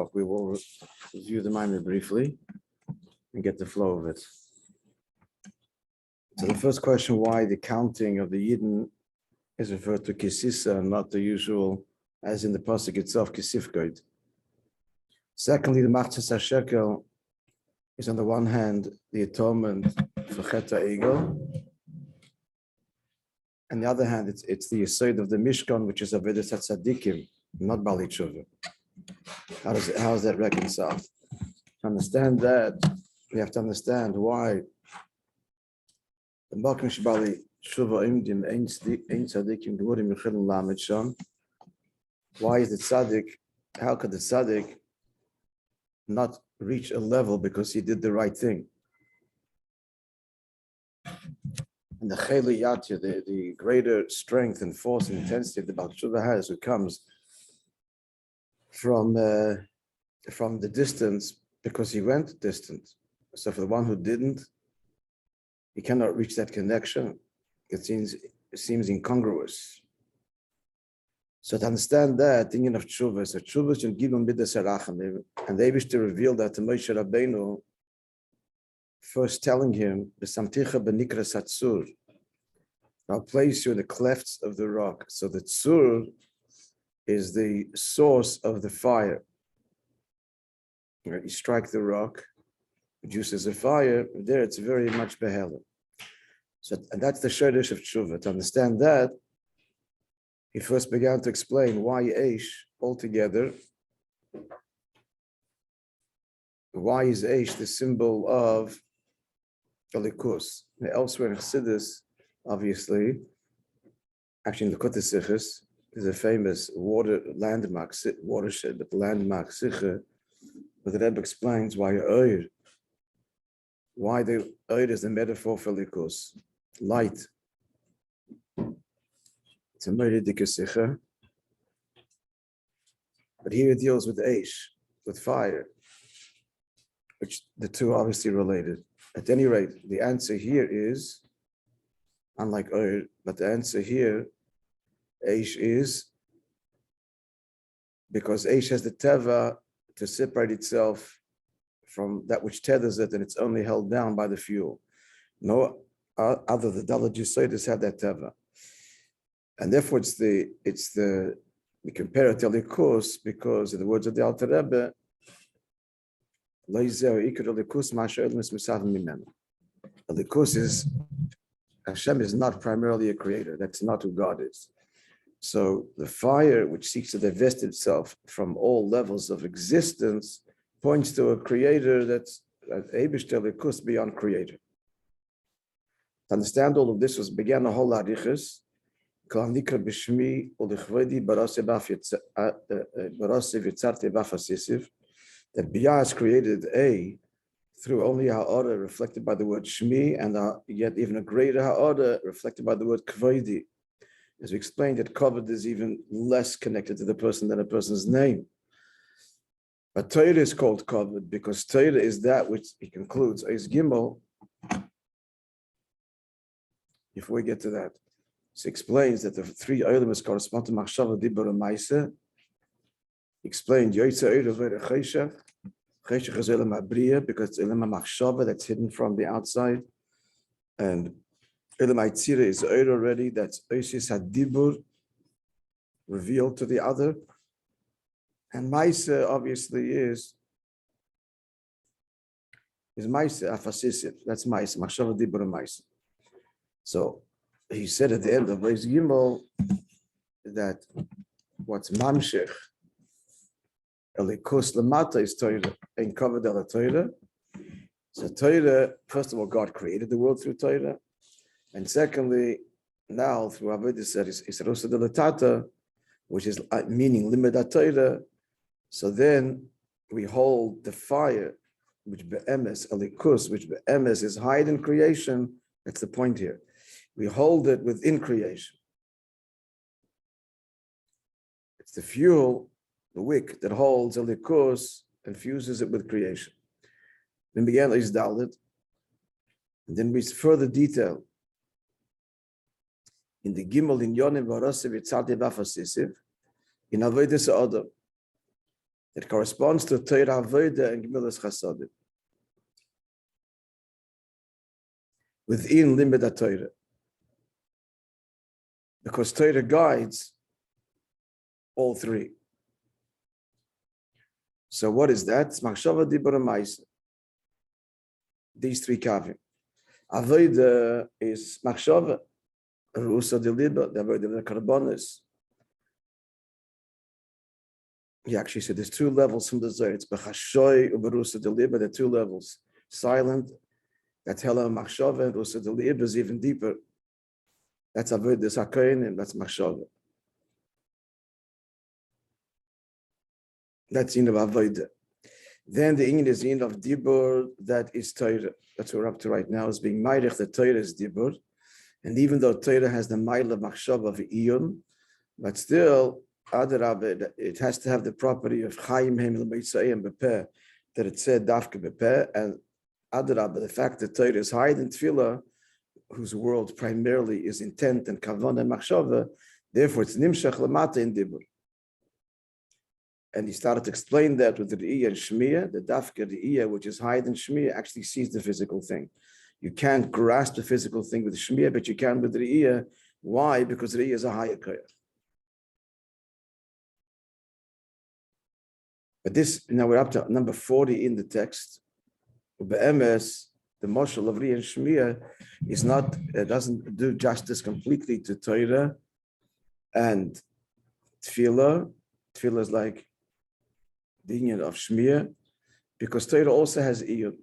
talk. We will review the Maamar briefly and get the flow of it. So the first question, why the counting of the Yidden is referred to Sisa and not the usual, as in the Pasuk itself, Kisifgoid. Secondly, the h'tשכ is on the one hand the atonement for Chet HaEgel, and the other hand it's the Yesod of the Mishkan, which is Avodas HaTzadikim, not Bali Tshuva. How is that reconciled? To understand that, we have to understand why the Malkim Shbali Tshuva Imdim Ein Tzadikim Gemurim Yechilim Lamed Sham. Why is the tzaddik? How could the tzaddik not reach a level because he did the right thing? And the Cheli Yatya, the greater strength and force and intensity that Baal Tshuva has, who comes from the distance because he went distant. So for the one who didn't, he cannot reach that connection. It seems incongruous. So to understand that, thinking of Tshuva, so Tshuva should give him midas harachamim, and they wish to reveal that to Moishe Rabbeinu, first telling him, "B'samticha b'nikra satzur," I'll place you in the clefts of the rock. So the tzur is the source of the fire. Right? You strike the rock, produces a fire. There, it's very much behelim. So, and that's the shordish of Tshuva. To understand that, he first began to explain why Eish altogether. Why is Eish the symbol of Elikus? Elsewhere in Chassidus, obviously, actually in the Likutei Sichos, is a famous watershed, but landmark Sicha, where the Rebbe explains why the Oyer is the metaphor for Elikus, light. It's a Meridike Sicha, but here it deals with Eish, with fire, which the two are obviously related. At any rate, the answer here is, unlike Oyer, but the answer here, Eish is, because Eish has the teva to separate itself from that which tethers it, and it's only held down by the fuel. No other the Daled Yesodis have that teva. And therefore we compare it to Elikus because in the words of the Alter Rebbe, Elikus is, Hashem is not primarily a creator. That's not who God is. So the fire which seeks to divest itself from all levels of existence points to a creator that's Eibush Elikus beyond creator. To understand all of this began a whole arichas. That Biyah has created A through only ha'ara reflected by the word Shmi, and yet even a greater ha'ara reflected by the word Kvodi. As we explained, that Kavod is even less connected to the person than a person's name. But Torah is called Kavod because Torah is that which he concludes is Gimel. Before we get to that, he explains that the three items correspond to Machshava, Dibur, and Maaseh. He explained Yoytze Eir Over Cheshach. Cheshach is Elam Abriya because it's Elam Machshava that's hidden from the outside, and Elam Aitzira is Eir already. That's Oisis HaDibur, revealed to the other, and Maaseh obviously is Maaseh Afasisiv. That's Maaseh Machshava, Dibur, and Maaseh. So he said at the end of Reis Gimel that what's Mamshech Elikus Lamata is Torah and covered el Torah. So Torah, first of all, God created the world through Torah, and secondly, now through Avodas is Rosa de Latata, which is meaning Limud Torah. So then we hold the fire, which be'emes Elikus, which be'emes is hide in creation. That's the point here. We hold it within creation. It's the fuel, the wick that holds Elikus and fuses it with creation. Then began is Dalit, and then we further detail in the Gimel in Yonim Varasev Yitzate Vafasisiv in Avodas Adam. that corresponds to Torah Avodah and Gemilas Chasadim. Within Limud Torah. Because Torah guides all three. So what is that? It's Machshava, Dibur, and Ma'aseh. These three kavim. Avodah is Machshava, Rusa de Liba, the Avodah of Karbonis. He actually said there's two levels from the Zohar. It's Bechashoy Uberusa de Liba, the two levels. Silent, that's Hela Machshava, and Rusa de Liba is even deeper. That's Avodah Sakayin, and that's Machshava. That's in of Avodah. Then the Inyan is in of Dibur, that is Torah. That's what we're up to right now, is being Meirich, the Torah is Dibur. And even though Torah has the Ma'il of Machshava of Iyun, but still, Ader-Rabbi, it has to have the property of Chaim Hem L'Meitzayim Bepeh, that it said Dafke Bepeh, and Ader-Rabbi, the fact that Torah is higher than Tefillah, whose world primarily is intent and Kavan and Machshava, therefore it's Nimshach Lamata in Dibur. And he started to explain that with the Re'iyah and Shmiya, the Dafke Re'iyah, which is higher than Shmiya, actually sees the physical thing. You can't grasp the physical thing with Shmiya, but you can with the Re'iyah. Why? Because Re'iyah is a higher koyach. But this, now we're up to number 40 in the text. Be'emes, the Moshel of Re'iyah and Shmiya is not, doesn't do justice completely to Torah and Tefillah. Tefillah is like the union of Shmiya, because Torah also has Iyun.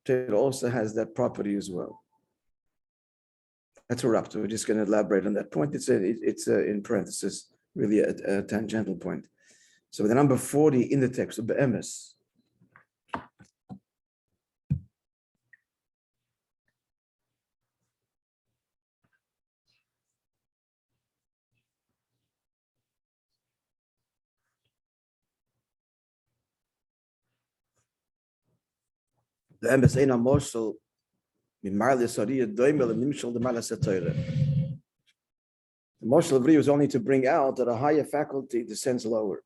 Torah also has that property as well. That's what we're up to. We're just going to elaborate on that point. It's in parenthesis, really a tangential point. So the number 40 in the text of Be'emes. The Emes Ein HaMoshel Mimar L'Sariyah Doimel Nimshal D'Mala Satoira. The Moshel of Re'iyah was only to bring out that a higher faculty descends lower.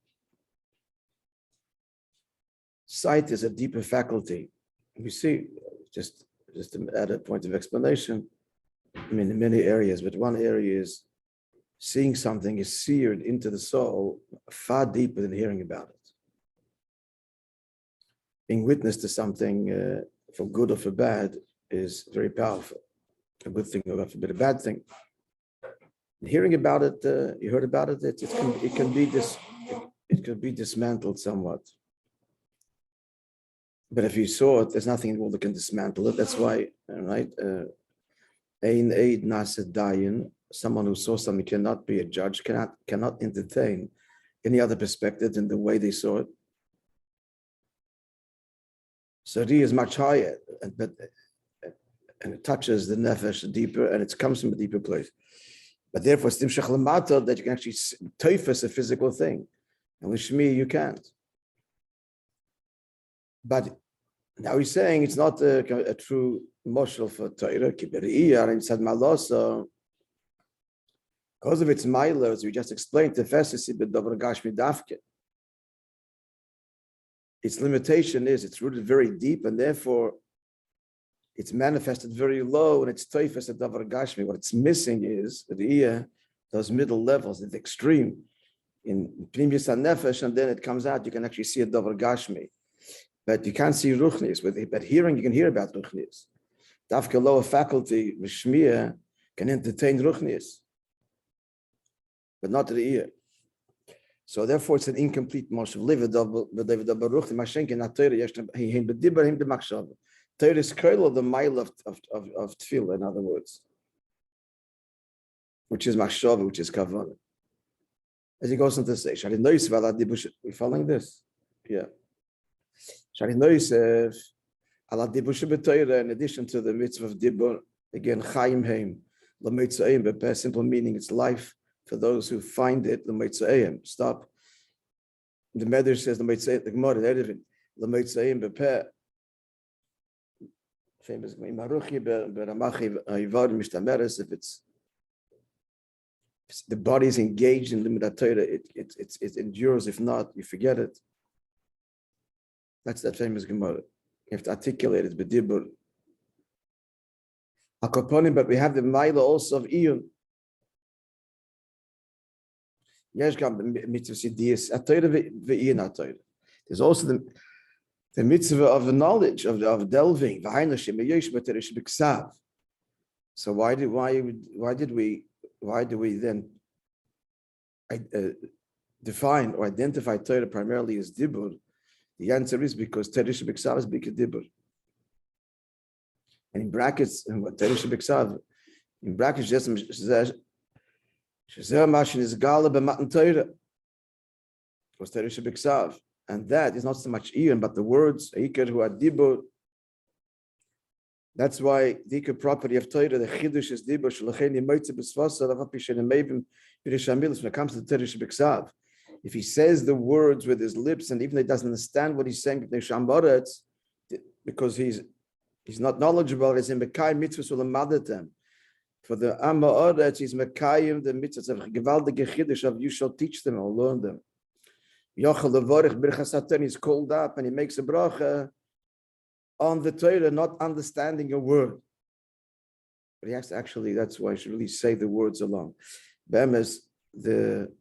Sight is a deeper faculty. We see, just to add a point of explanation, I mean, in many areas, but one area is seeing something is seared into the soul far deeper than hearing about it. Being witness to something for good or for bad is very powerful. A good thing or God forbid a bad thing. Hearing about it, you heard about it. It can be dismantled somewhat. But if you saw it, there's nothing in the world that can dismantle it. That's why, right? Ein eid nased dayin. Someone who saw something cannot be a judge, cannot entertain any other perspective than the way they saw it. So Re'iyah is much higher, and it touches the nefesh deeper, and it comes from a deeper place. But therefore, it's nimshach lamata that you can actually teifus a physical thing, and with Shmi you can't. But now he's saying it's not a true moshel for Torah. Kiberiyah and said malasa, because of its milos, we just explained tefesisi b'davar gashmi dafke. Its limitation is it's rooted very deep, and therefore it's manifested very low, and it's teifes at davar gashmi. What it's missing is the those middle levels, the extreme in pnimis nefesh, and then it comes out. You can actually see a davar gashmi, but you can't see ruchnis. But hearing, you can hear about ruchnis. Dafka lower faculty mishmiya can entertain ruchnis, but not the ear. So therefore, it's an incomplete moshev. Torah is kernel of the mile of tefillah, in other words, which is machshava, which is kavanah. As he goes on to say, we're following this? Yeah. In addition to the mitzvah of dibur, again, chaim heim, l'meitzayim, simple meaning, it's life for those who find it, l'meitzayim. Stop. The Medrash says, l'meitzayim, the Gemara, l'meitzayim bepeh. Famous Maruchi beramachi ayvar mishtameres, if it's the body is engaged in limud Torah, it endures. If not, you forget it. That's that famous Gemara. You have to articulate it, b'dibur. But we have the Maila also of Iyun. There's also the mitzvah of the knowledge, of delving. So why do we then define or identify Torah primarily as dibur? The answer is because Torah shebiksav is bika dibur. And in brackets, what Torah shebiksav, in brackets, just Shazer Mashin is Gala b'matan Torah. Was Torah shebiksav, and that is not so much Ian, but the words Eiker who are dibur. That's why the Eiker property of Torah, the Chidush is dibur. Shalacheni moitze b'svasa lavapi shenemevim b'rishamilis. When it comes to Torah shebiksav, if he says the words with his lips, and even if he doesn't understand what he's saying, because he's not knowledgeable, he's in Mekayim mitzvahs u'lamadatem. For the Amma he's Mekayim the mitzvahs of gewaldige chiddush of you shall teach them or learn them. Yochel levorich birchas haTorah, he's called up and he makes a bracha on the Torah, not understanding a word. But he has to actually, that's why I should really say the words along. Be'emes, the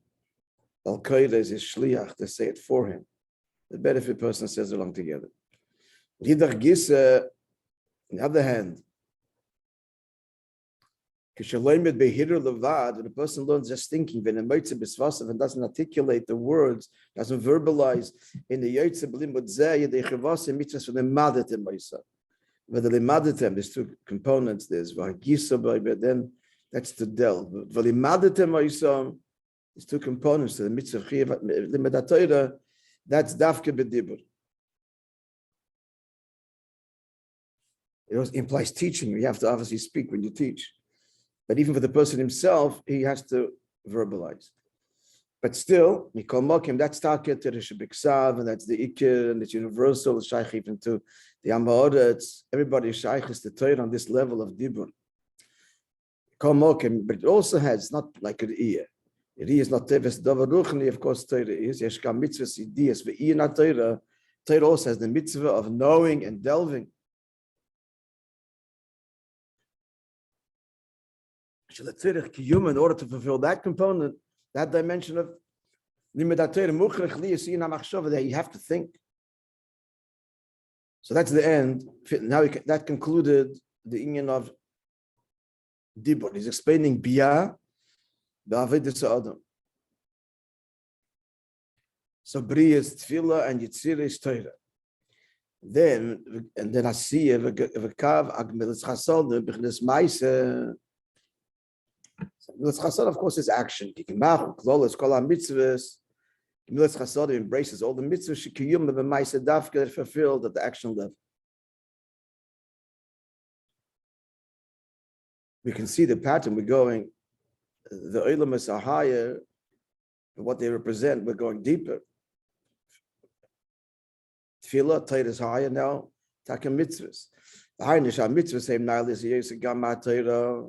Al-Qaeda is his shliach to say it for him. The better if a person says along together. Hidach Gisa, on the other hand, when the person learns just thinking, and doesn't articulate the words, doesn't verbalize in the there's two components. There's then that's the delve. There's two components to the mitzvah. That's dafke b'dibur. It implies teaching. You have to obviously speak when you teach. But even for the person himself, he has to verbalize. But still, Mikol Mokim, that's Taket, Biksav, and that's the Ikir, and it's universal, it's Shaykh even to the Amma. Everybody is Shaykh is the Torah on this level of Dibur. Mikol Mokim, but it also has, not like an ear. It is not Teves Davar Ruchni, of course, Torah is. Yeshkam Mitzvahs Idiyas, Ve'iyana Torah. Torah also has the mitzvah of knowing and delving. In order to fulfill that component, that dimension of that you have to think. So that's the end. Now that concluded the union of Dibur. He's explaining Bia, the Avedis Adam. So Bri is Tefillah and Yitzir is Torah. Then Asiya v'Kav Agmelis Chasod b'Chnes Maise. Gemilas Chasod, of course, is action. Kikimach, Klolos, Kol HaMitzvahs. Gemilas Chasod embraces all the mitzvahs shekiyum b'Maisa Dafka that fulfilled at the action level. We can see the pattern. We're going, the Olamas are higher, and what they represent, we're going deeper. Tefillah, Torah is higher now, Taka mitzvahs. The higher Nishah mitzvahs, same Nailis, Yesagama Torah.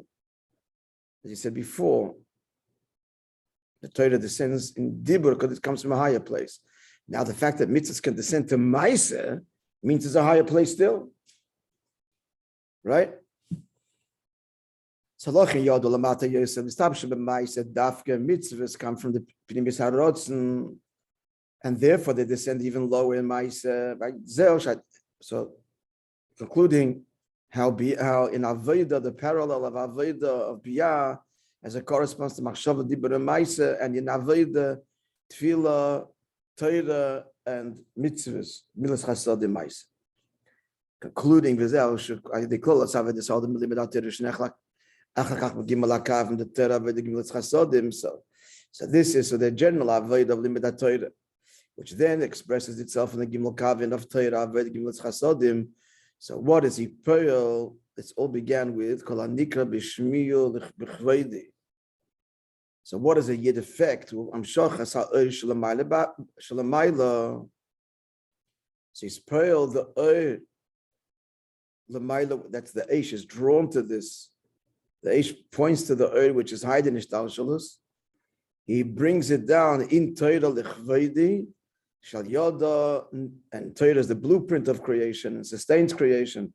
As you said before, the Torah descends in Dibur because it comes from a higher place. Now, the fact that mitzvahs can descend to Maisa means it's a higher place still. Right? Mitzvahs come from the Pnimis HaRotzen, and therefore they descend even lower in Maisa. Right? So, concluding, how in Avodah, the parallel of Avodah of Biyah, as it corresponds to Machshava Dibur and Maisa, and in Avodah, Tefillah, Torah, and Mitzvahs, Milas Chasad and Maisa. Concluding, they call us Avodah Sal the Milimet Ater-shnei Achakach Gimel Akav and the Torah of the Milas Chasadim. So this is the general Avodah of Limet Torah, which then expresses itself in the Gimel Kavin of Torah of the Milas Chasadim. So what is Pearl? It all began with Kol Hanikra B'Shmiyu L'Chvaydi. So what is a yid effect? Amshachas ha'oy shalamayla. So it's Pearl, the oy l'mayla, that's the Eish is drawn to this. The Eish points to the oy which is hiding in Ishtalshalus. he brings it down in Torah lechvedi, shal yoda, and Torah is the blueprint of creation and sustains creation.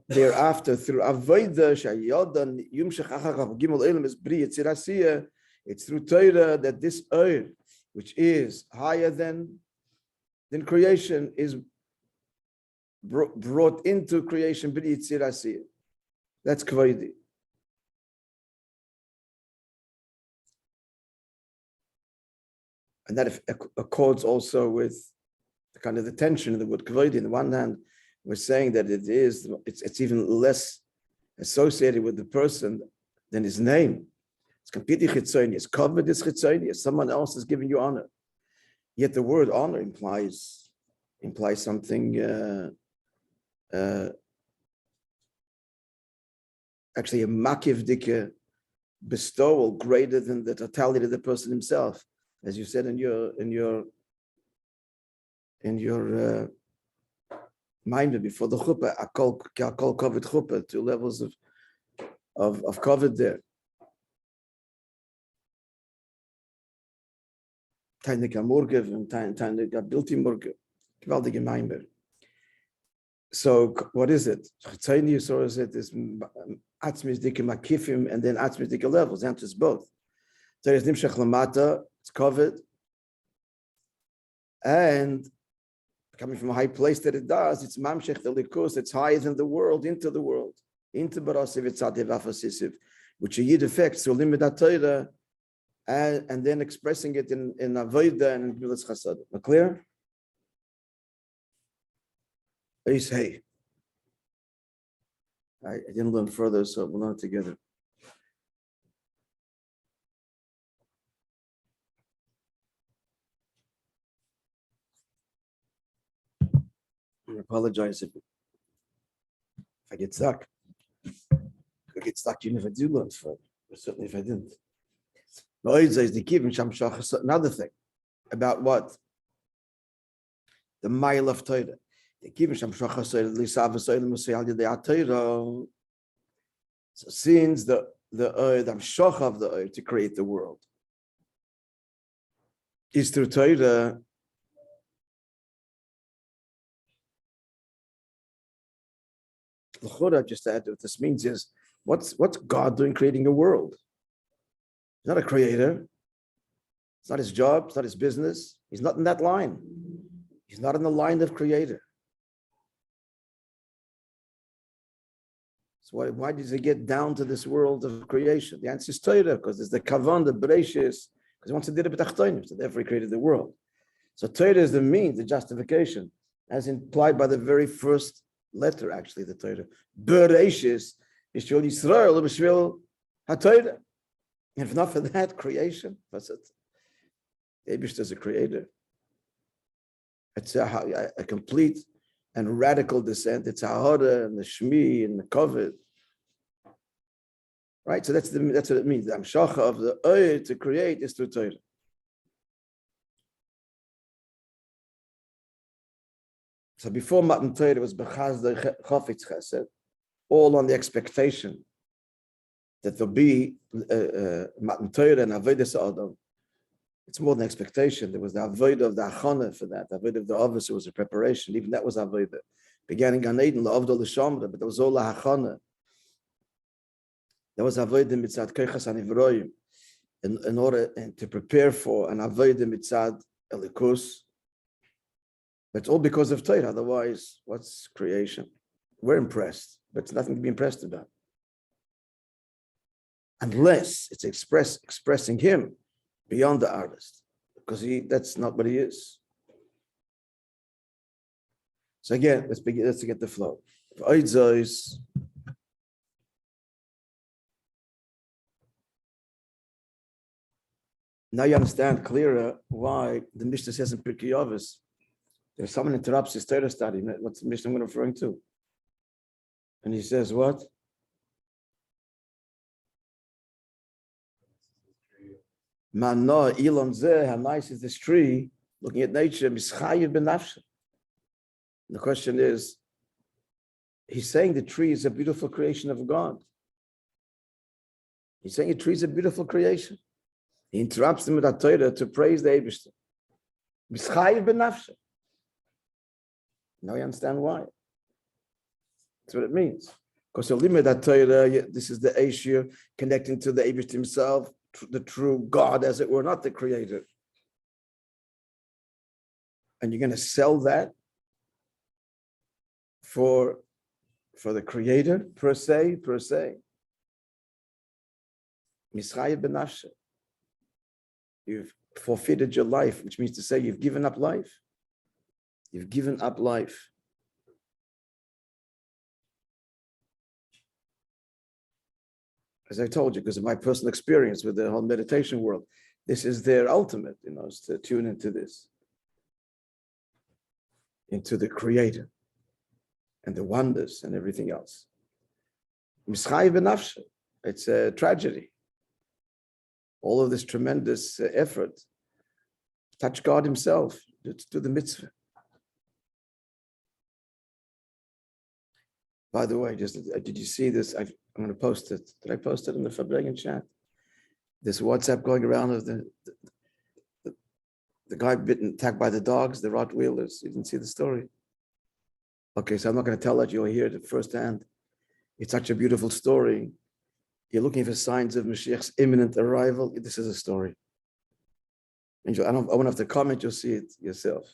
Thereafter, through avodah shal yoda yumshach acharav gimel elam is bri yitzir asiyah. It's through Torah that this earth, which is higher than creation, is brought into creation. Bri yitzir asiyah. That's kvedi. And that accords also with the kind of the tension of the word kvedi. On the one hand, we're saying that it's even less associated with the person than his name. It's completely chitzonius. Kavod is chitzonius. Someone else is giving you honor. Yet the word honor implies something actually a makivdike bestowal greater than the totality of the person himself. As you said in your mind before the chuppah, akol kavod chuppah, 2 levels of kavod there. Tainik amurgev and tainik abilti murgev, gewaltige Maimer. So what is it? Chitzonius, or is it this atzmis dike makifim and then atzmis dike levels? The answer is both. There is nimshach lamata. It's covered, and coming from a high place that it does, it's mamshech the likus, it's higher than the world, into barasiv etzadev afasisiv, which a yid affects through limited Torah, and then expressing it in avodah and in gmilas chasad. Not clear? Hey, I didn't learn further, so we'll learn together. I apologize if I get stuck. I get stuck even if I do learn further, but certainly if I didn't. Another thing about what? The mile of Torah. So since the Hamshach of the earth to create the world is through Torah, just add what this means is what's God doing creating a world? He's not a creator. It's not his job. It's not his business. He's not in that line. He's not in the line of creator. So why does he get down to this world of creation? The answer is Torah, because there's the kavan, the bereshis, because he wants to do the b'tachtonim, so therefore he created the world. So Torah is the means, the justification, as implied by the very first letter, actually, the Torah. Bereshis is Shul Yisrael, B'Shvil HaTorah. And if not for that, creation, what's it? Eibush is a creator. It's a complete and radical descent. It's Hahara and the Shmi and the Kovid. Right? So that's what it means. The Hamshacha of the Oyer to create is through Torah. So before Matan Torah was Bechazda Chafetz Chesed, all on the expectation that there'll be Matan Torah and Avodas Adam. It's more than expectation. There was the Avodah of the Achana for that. The Avodah of the Avos was a preparation. Even that was Avodah. Began in Gan Eden, La'avdol L'Shamra, but there was all the Achana. There was Avodah Mitzad Keichas Anivroim in order to prepare for an Avodah Mitzad Elikus. But it's all because of Torah. Otherwise, what's creation? We're impressed, but it's nothing to be impressed about. Unless it's expressing him beyond the artist, because that's not what he is. So again, let's get the flow. Now you understand clearer why the Mishnah says in Pirkei Avos, if someone interrupts his Torah study, what's the Mishnah referring to? And he says what? Man, no, Elon Zeh, how nice is this tree? Looking at nature, Mischayev benafshe. The question is, he's saying the tree is a beautiful creation of God. He's saying a tree is a beautiful creation. He interrupts him with that Torah to praise the Eibishter. Mischayev b'nafshe. Now you understand why. That's what it means. Because that Torah, this is the issue connecting to the Eibishter himself, the true God, as it were, not the creator. And you're going to sell that for the creator, per se. Mischayev b'nafshe. You've forfeited your life, which means to say you've given up life. You've given up life. As I told you, because of my personal experience with the whole meditation world, this is their ultimate, is to tune into this, into the creator and the wonders and everything else. Mischayev b'nafshe. It's a tragedy. All of this tremendous effort, touch God himself, to do the mitzvah. By the way, did you see this? I'm going to post it. Did I post it in the Fabregan chat? This WhatsApp going around of the guy attacked by the dogs, the Rottweilers. You didn't see the story? Okay, so I'm not going to tell that. You'll hear it firsthand. It's such a beautiful story. You're looking for signs of Mashiach's imminent arrival. This is a story. And I won't have to comment. You'll see it yourself.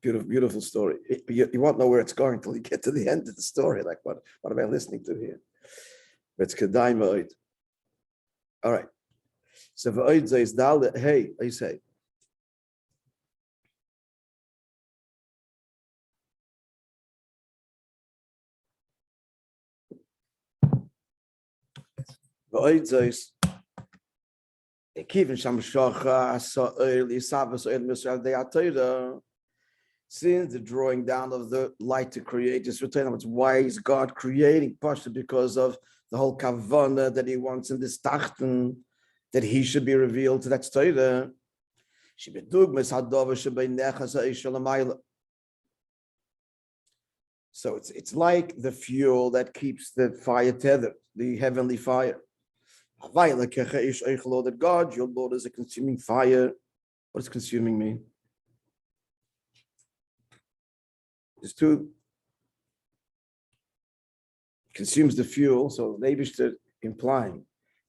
Beautiful, beautiful story. You won't know where it's going till you get to the end of the story. Like, what am I listening to here? But it's kedai ma'od. All right. So v'oid says, hey, I say. V'oid says, since the drawing down of the light to create is written, why is God creating Pashta? Because of the whole kavanah that he wants in this tachten, that he should be revealed to that Torah. So it's like the fuel that keeps the fire tethered, the heavenly fire. That God, your Lord, is a consuming fire. What does consuming mean? There's two. Consumes the fuel, so the Eibishter implying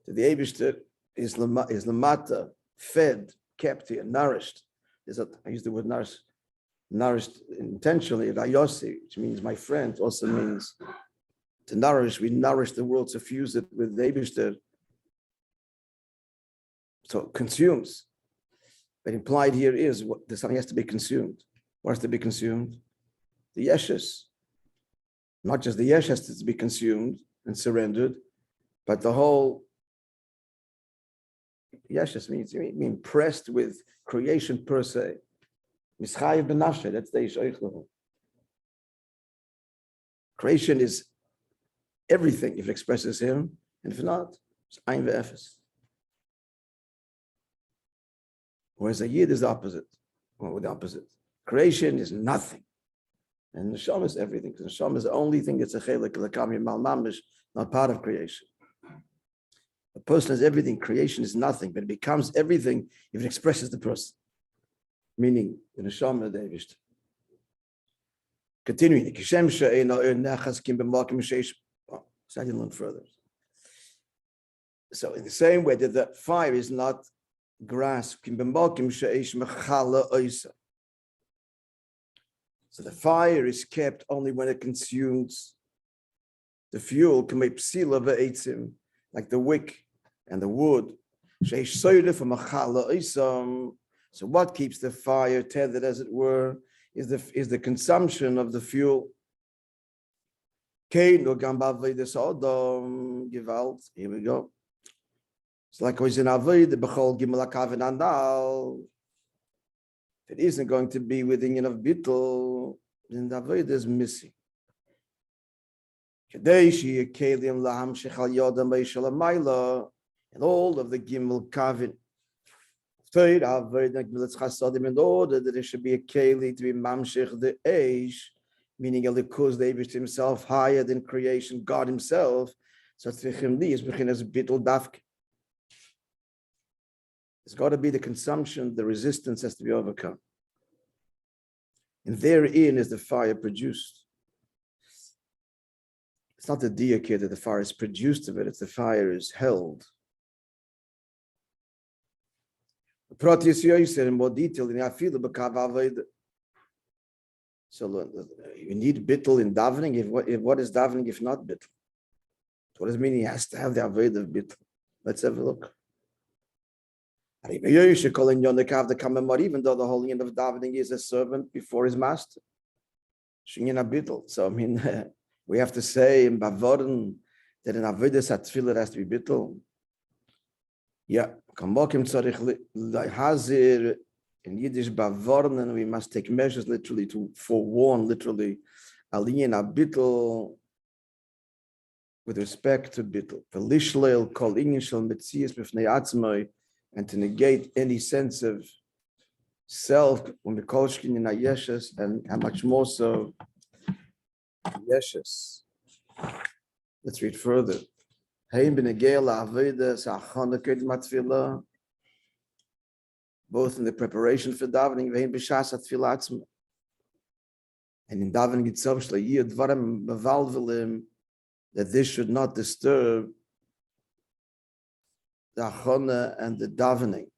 that the Eibishter is lamata, fed, kept here, nourished. I use the word nourished intentionally, rayosi, which means my friend, also means to nourish. We nourish the world, suffuse it with the Eibishter. So consumes. But implied here is something has to be consumed. What has to be consumed? The yeshes. Not just the yesh has to be consumed and surrendered, but the whole yeshes means impressed with creation per se. Mischayev b'nafshe, that's the Yishoich level. Creation is everything if it expresses him, and if not, it's ein ve'efes. Whereas a yid is the opposite. Well, the opposite. Creation is nothing. And the neshama is everything. Because the neshama is the only thing that's a chelik l'kam mal mamish, not part of creation. A person is everything. Creation is nothing, but it becomes everything if it expresses the person. Meaning the neshama, the Eibishter. Continuing. So I didn't learn further. So in the same way that the fire is not grasped, so the fire is kept only when it consumes the fuel, like the wick and the wood. So what keeps the fire tethered, as it were, is the consumption of the fuel. Here we go. It's like always in Avoid, the Bechol Gimel HaKaven Andal. If it isn't going to be with the union of Bittul, then the Avoid is missing. And all of the Gimel Kavin. In order that there should be a Keli to be Mamshech the Eish, meaning Elikuz, the Eibush himself, higher than creation, God himself. So Tzrichim Li is Bechinas Bittul Dafke. There's got to be the consumption, the resistance has to be overcome. And therein is the fire produced. It's not the diakir that the fire is produced of it, it's the fire is held. The Proteus said in more detail in Afila. So you need bittul in davening. If what is davening if not bittul? What does it mean he has to have the avoid of bittul? Let's have a look. Even though the whole end of davening is a servant before his master. So I mean, we have to say in Bavoden that in avodas hatfilah has to be bittul. Yeah, in Yiddish Bavoden, we must take measures literally to forewarn, literally, aliyah bittul with respect to bittul. V'lishleil kol inyan shel metzias b'fnei atzmai, and to negate any sense of self when we call shkin in ayeshes, and how much more so yeshes. Let's read further. Hein b'negei la'aveda sa'achana k'ed matfilah, both in the preparation for davening, vein b'shas atfilah atzma, and in davening itself, shleiyah dvarim mevalvelim, that this should not disturb the achana and the davening.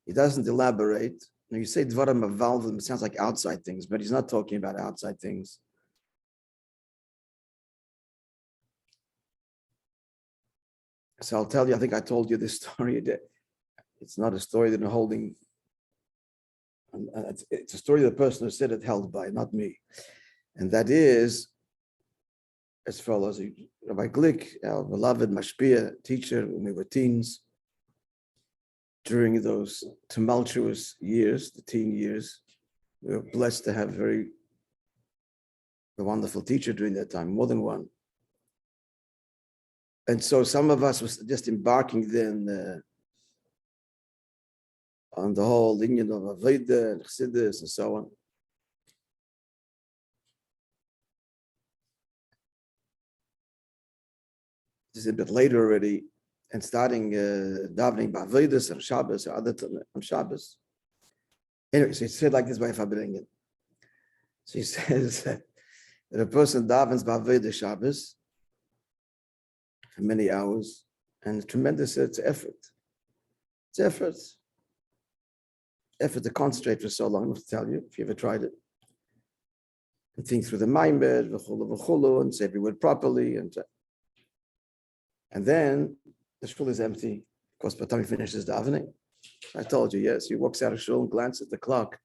He doesn't elaborate. Now you say dvarim mevalvelim, it sounds like outside things, but he's not talking about outside things. So I'll tell you, I think I told you this story. It's not a story that I'm holding. It's a story of the person who said it held by, not me. And that is as follows. Rabbi Glick, our beloved mashpia teacher when we were teens, during those tumultuous years, the teen years, we were blessed to have a wonderful teacher during that time, more than one. And so some of us was just embarking then on the whole lineage of Aveda and Chassidus and so on. This is a bit later already, and starting davening by Avedas and Shabbos or other on Shabbos. Anyway, so he said like this by Fabringen. So he says that a person davens by Aveda Shabbos for many hours, and it's effort. It's effort. Effort to concentrate for so long. I have to tell you, if you ever tried it. And think through the maamer, v'chulu, and say every word properly. And then the shul is empty. Of course, by the time he finishes davening, I told you, yes, he walks out of shul and glances at the clock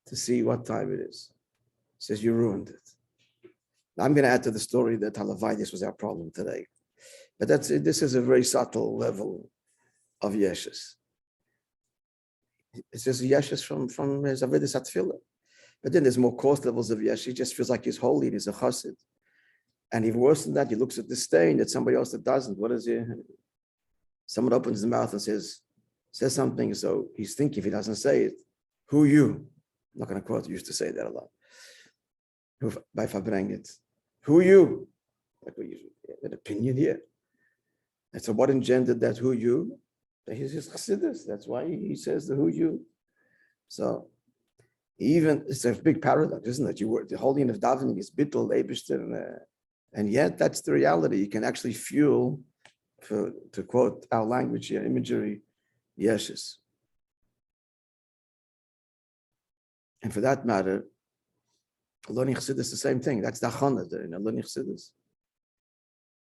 to see what time it is. He says, you ruined it. Now, I'm going to add to the story that this was our problem today. But this is a very subtle level of yeshes. It's just yeshes from his avodas hatfilah. But then there's more coarse levels of yesh. He just feels like he's holy and he's a chassid. And even worse than that, he looks at the stain that somebody else that doesn't. What is it? Someone opens his mouth and says something. So he's thinking if he doesn't say it, who you? I'm not going to quote. You used to say that a lot. By Fabrang it. Who you? Like an opinion here. And so what engendered that who you? He's his chassidus. That's why he says the who you. So even it's a big paradox, isn't it? The holy of davening is bittul leibishter, and yet that's the reality. You can actually fuel, to quote our language here, imagery, yeshes. And for that matter, learning chassidus is the same thing. That's the achana in learning chassidus.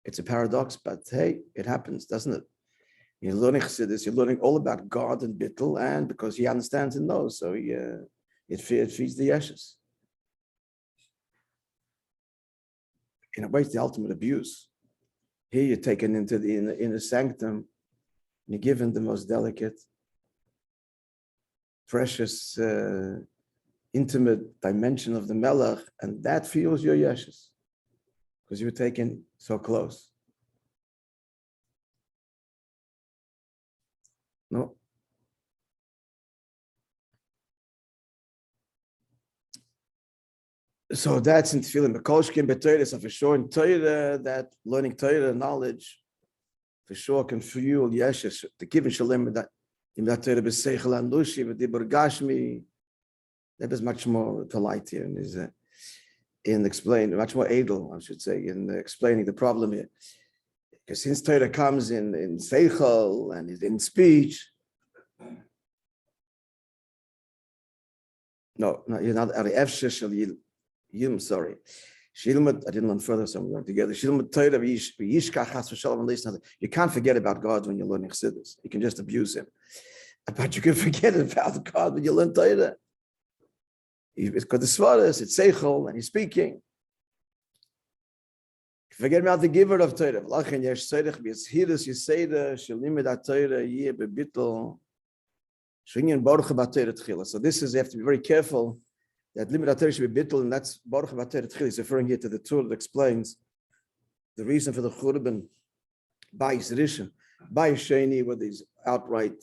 It's a paradox, but hey, it happens, doesn't it? You're learning chassidus, you're learning all about God and bittul, and because he understands and knows, so it feeds the yeshes. In a way, it's the ultimate abuse. Here you're taken into the inner sanctum, and you're given the most delicate, precious, intimate dimension of the melech, and that fuels your yeshes, because you were taken so close. No. So that's in tefillah. Mekolshkin b'Torah. So for sure in Torah, that learning Torah knowledge, for sure can fuel yeshes. The given shalem that That is much more polite here in explaining, much more edel, I should say, in explaining the problem here. Because since Torah comes in seichel and in speech, no, you're not. Sorry. I didn't learn further, so we learned together. You can't forget about God when you're learning Chassidus. You can just abuse him. But you can forget about God when you learn Torah. It's got the svaras, it's seichel, and he's speaking. Forget about the giver of Torah. So this is, you have to be very careful that limit Torah should be bittul, and that's Baruch Torah. He's referring here to the tool that explains the reason for the Churban by Rishon, by Sheni, with these outright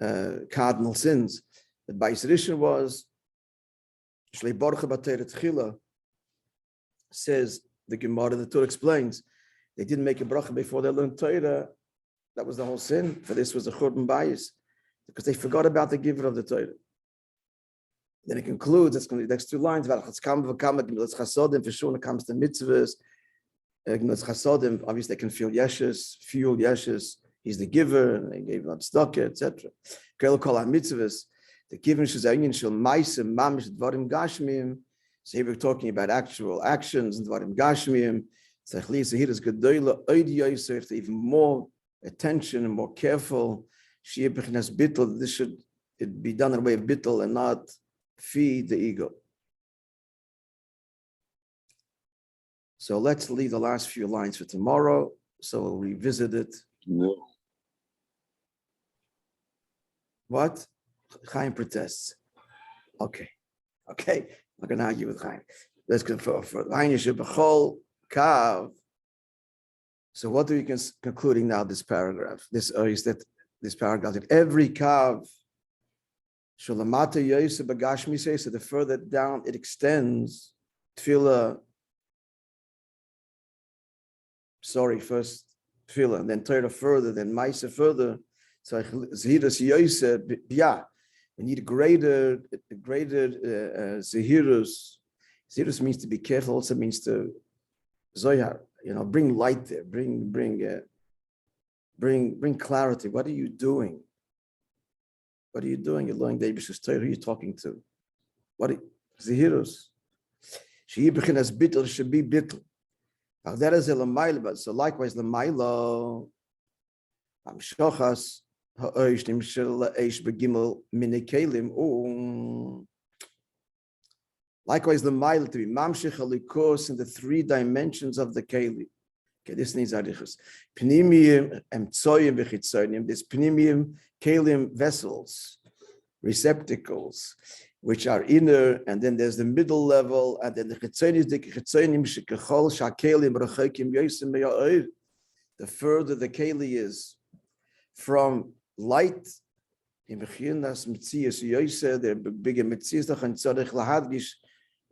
cardinal sins. That by Rishon was Shlei Baruch Torah Tchila, says the Gemara. The Torah explains they didn't make a bracha before they learned Torah. That was the whole sin. For this was the Churban bias, because they forgot about the giver of the Torah. Then it concludes, it's going to be the next two lines, for sure when it comes to mitzvahs, obviously they can fuel yeshes, he's the giver, and they gave up tzedakah, etc. The giver is dvarim gashmiyim. So here we're talking about actual actions and dvarim gashmiyim. So here is even more attention and more careful. This should be done in a way of bittul and not feed the ego. So let's leave the last few lines for tomorrow. So we'll revisit it. No. What? Chaim protests. Okay. I'm going to argue with Chaim. Let's go for Kav. So what are we concluding now? This paragraph. This paragraph that every Kav. So the further down it extends, tefillah, first tefillah, and then Torah further, then Maisa further. So we need greater zehirus. Zehirus means to be careful, also means to zoyar, bring light there, bring clarity. What are you doing? What are you doing? You're learning the Eibishter's Torah. Who are you talking to? What? Zehirus. She beginas bittul should be bittul. That is a lamaila. So likewise, lamaila. Amshachas ha'oish nimshel eish begimel minikelim. Likewise, lamaila to be mamshich halikos in the three dimensions of the keli. Okay, this needs arichus. Pnimium emtsoyim v'chitzonim. This pnimium kalim vessels, receptacles, which are inner, and then there's the middle level, and then the chitzonim shekachol shakelim rechokim yosim me'oir. The further the keli is from light, in bechinas mitzias yoser, the bigger mitzias dachan tzarich lahadgish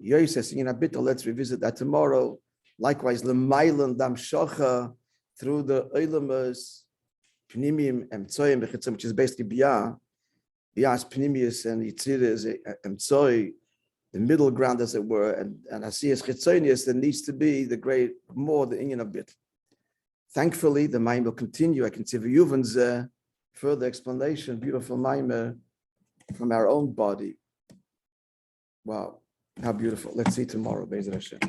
yoser. Singing a bit. Let's revisit that tomorrow. Likewise, lemailan dam shocha through the oilamos, pnimium emtsoyim bechitzim, which is basically biyah. Biyah is pnimius and yitzir is emtsoy, the middle ground, as it were, and asiyas chitzonius. There needs to be the inyan of bit. Thankfully, the Maim will continue. I can see V'yuvan's further explanation, beautiful Maim from our own body. Wow, how beautiful. Let's see tomorrow, Be'ezrat Hashem.